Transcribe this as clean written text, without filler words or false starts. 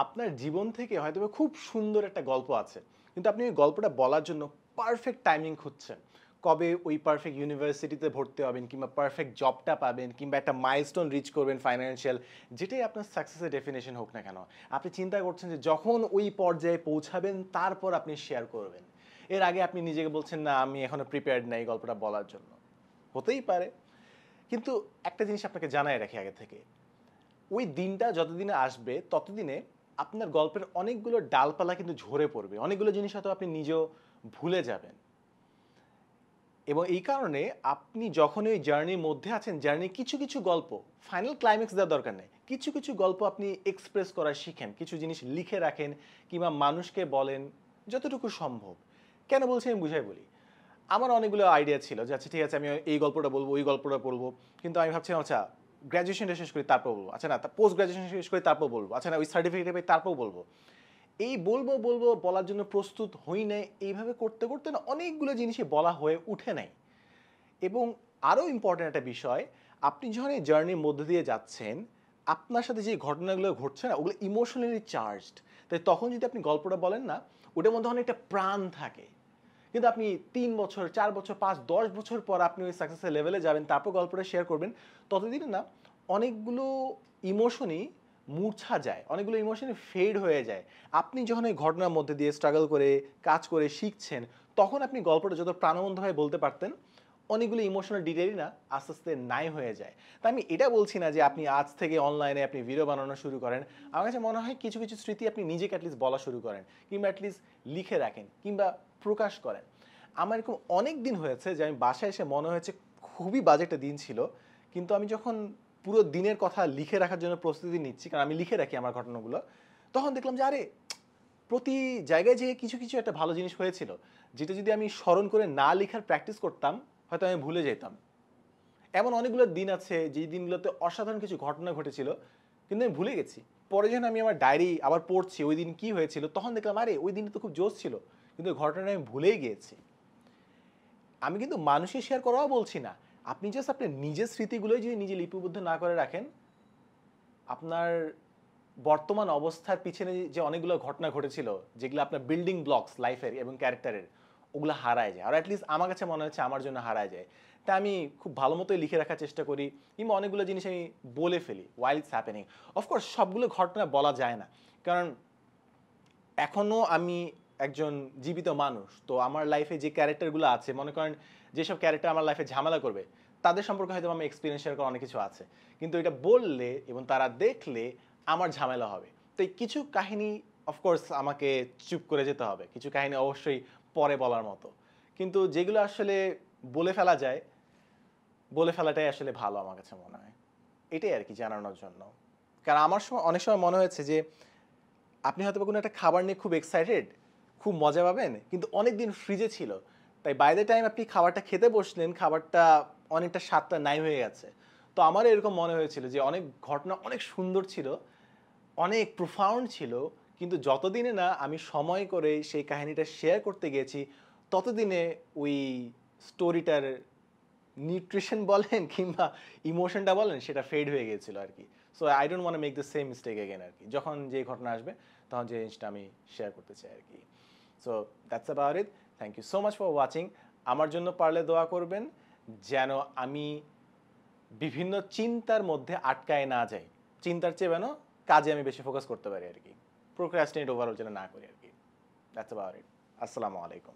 আপনার জীবন থেকে হয়তোবা খুব সুন্দর একটা গল্প আছে। কিন্তু আপনি ওই গল্পটা বলার জন্য পারফেক্ট টাইমিং খুঁজছেন। কবে ওই পারফেক্ট ইউনিভার্সিটিতে ভর্তি হবেন কিংবা পারফেক্ট জবটা পাবেন কিংবা একটা মাইলস্টোন রিচ করবেন ফাইন্যান্সিয়াল, যেটাই আপনার সাকসেসের ডেফিনিশন হোক না কেন। আপনি চিন্তা করছেন যে যখন ওই পর্যায়ে পৌঁছাবেন তারপর আপনি শেয়ার করবেন। এর আগে আপনি নিজেকে বলছেন না আমি এখনো প্রিপেয়ার্ড নাই এই গল্পটা বলার জন্য। হতেই পারে। কিন্তু একটা জিনিস আপনাকে জানাই রাখি আগে থেকে। ওই দিনটা যতদিনে আসবে ততদিনে আপনার গল্পের অনেকগুলো ডালপালা কিন্তু ঝরে পড়বে। অনেকগুলো জিনিস হয়তো আপনি নিজেও ভুলে যাবেন। এবং এই কারণে আপনি যখন ওই জার্নির মধ্যে আছেন, জার্নির কিছু, কিছু গল্প ফাইনাল ক্লাইম্যাক্স দেওয়ার দরকার নেই। কিছু, কিছু গল্প আপনি এক্সপ্রেস করা শিখেন। কিছু জিনিস লিখে রাখেন কিংবা মানুষকে বলেন যতটুকু সম্ভব। কেন বলছি আমি বুঝাই বলি। আমার অনেকগুলো আইডিয়া ছিল যে আচ্ছা ঠিক আছে আমি এই গল্পটা বলবো, ওই গল্পটা বলবো। কিন্তু আমি ভাবছিলাম আচ্ছা গ্র্যাজুয়েশনটা শেষ করি তারপর বলবো। আচ্ছা না পোস্ট গ্র্যাজুয়েশন শেষ করি তারপর বলবো। আচ্ছা না ওই সার্টিফিকেট পাই তারপর বলবো। এই বলবো, বলবো বলার জন্য প্রস্তুত হই নাই। এইভাবে করতে, করতে না অনেকগুলো জিনিসই বলা হয়ে উঠে নাই। এবং আরও ইম্পর্ট্যান্ট একটা বিষয়, আপনি যখন এই জার্নির মধ্যে দিয়ে যাচ্ছেন, আপনার সাথে যে ঘটনাগুলো ঘটছে না, ওগুলো ইমোশনালি চার্জড। তাই তখন যদি আপনি গল্পটা বলেন না, ওটার মধ্যে অনেকটা প্রাণ থাকে। কিন্তু আপনি ৩ বছর, ৪ বছর, ৫, ১০ বছর পর আপনি ওই সাকসেসের লেভেলে যাবেন, তারপর গল্পটা শেয়ার করবেন, ততদিনে না অনেকগুলো ইমোশনই মূর্ছা যায়, অনেকগুলো ইমোশনই ফেড হয়ে যায়। আপনি যখন এই ঘটনার মধ্যে দিয়ে স্ট্রাগল করে, কাজ করে শিখছেন, তখন আপনি গল্পটা যত প্রাণবন্তভাবে বলতে পারতেন, অনেকগুলো ইমোশনাল ডিটেইলই না আস্তে, আস্তে নাই হয়ে যায়। তা আমি এটা বলছি না যে আপনি আজ থেকে অনলাইনে আপনি ভিডিও বানানো শুরু করেন। আমার কাছে মনে হয় কিছু, কিছু স্মৃতি আপনি নিজেকে এটলিস্ট বলা শুরু করেন কিংবা এটলিস্ট লিখে রাখেন কিংবা প্রকাশ করেন। আমার এরকম অনেক দিন হয়েছে যে আমি বাসায় এসে মনে হয়েছে খুবই বাজে একটা দিন ছিল। কিন্তু আমি যখন পুরো দিনের কথা লিখে রাখার জন্য প্রস্তুতি নিচ্ছি, কারণ আমি লিখে রাখি আমার ঘটনাগুলো, তখন দেখলাম যে আরে প্রতি জায়গায় যেয়ে কিছু, কিছু একটা ভালো জিনিস হয়েছিল। যেটা যদি আমি স্মরণ করে না লিখার প্র্যাকটিস করতাম, হয়তো আমি ভুলে যেতাম। এমন অনেকগুলো দিন আছে যেই দিনগুলোতে অসাধারণ কিছু ঘটনা ঘটেছিল, কিন্তু আমি ভুলে গেছি। পরে যখন আমি আমার ডায়েরি আবার পড়ছি ওই দিন কি হয়েছিল, তখন দেখলাম আরে ওই দিনটা তো খুব জোশ ছিল। কিন্তু ওই ঘটনাটা আমি ভুলেই গিয়েছি। আমি কিন্তু মানুষের শেয়ার করাও বলছি না। আপনি জাস্ট আপনার নিজের স্মৃতিগুলোই যদি নিজে লিপিবদ্ধ না করে রাখেন, আপনার বর্তমান অবস্থার পিছনে যে অনেকগুলো ঘটনা ঘটেছিল, যেগুলো আপনার বিল্ডিং ব্লকস লাইফের এবং ক্যারেক্টারের, ওগুলো হারায় যায়। আর অ্যাটলিস্ট আমার কাছে মনে হচ্ছে আমার জন্য হারায় যায়। তা আমি খুব ভালো মতোই লিখে রাখার চেষ্টা করি কিংবা অনেকগুলো জিনিস আমি বলে ফেলি ওয়াইল ইটস হ্যাপেনিং। অফকোর্স সবগুলো ঘটনা বলা যায় না, কারণ এখনও আমি একজন জীবিত মানুষ। তো আমার লাইফে যে ক্যারেক্টারগুলো আছে, মনে করেন যেসব ক্যারেক্টার আমার লাইফে ঝামেলা করবে, তাদের সম্পর্কে হয়তো আমি এক্সপিরিয়েন্স শেয়ার করার অনেক কিছু আছে। কিন্তু এটা বললে এবং তারা দেখলে আমার ঝামেলা হবে। তো এই কিছু কাহিনী অফকোর্স আমাকে চুপ করে যেতে হবে। কিছু কাহিনী অবশ্যই পরে বলার মতো। কিন্তু যেগুলো আসলে বলে ফেলা যায়, বলে ফেলাটাই আসলে ভালো আমার কাছে মনে হয়। এটাই আর কি জানানোর জন্য। কারণ আমার অনেক সময় মনে হয়েছে যে আপনি হয়তো কোনো একটা খাবার নিয়ে খুব এক্সাইটেড, খুব মজা পাবেন, কিন্তু অনেক দিন ফ্রিজে ছিল। তাই বাই দ্য টাইম আপনি খাবারটা খেতে বসলেন, খাবারটা অনেকটা স্বাদটা নাই হয়ে গেছে। তো আমারও এরকম মনে হয়েছিল যে অনেক ঘটনা অনেক সুন্দর ছিল, অনেক প্রোফাউন্ড ছিল, কিন্তু যতদিনে না আমি সময় করে সেই কাহিনীটা শেয়ার করতে গিয়েছি, ততদিনে ওই স্টোরিটার নিউট্রিশন বলেন কিংবা ইমোশনটা বলেন সেটা ফেড হয়ে গিয়েছিল আর কি। So I don't want make the same mistake again আর কি। যখন যে ঘটনা আসবে তখন যে জিনিসটা আমি শেয়ার করতে চাই আর কি। So that's about it. Thank you so much for watching. আমার জন্য পারলে দোয়া করবেন যেন আমি বিভিন্ন চিন্তার মধ্যে আটকায় না যাই। চিন্তার চেয়ে যেন কাজে আমি বেশি ফোকাস করতে পারি আর কি। প্রোক্রাস্টিনেট ওভারঅল যেন না করি আর কি। দ্যাটস অ্যাবাউট ইট। আসসালামু আলাইকুম।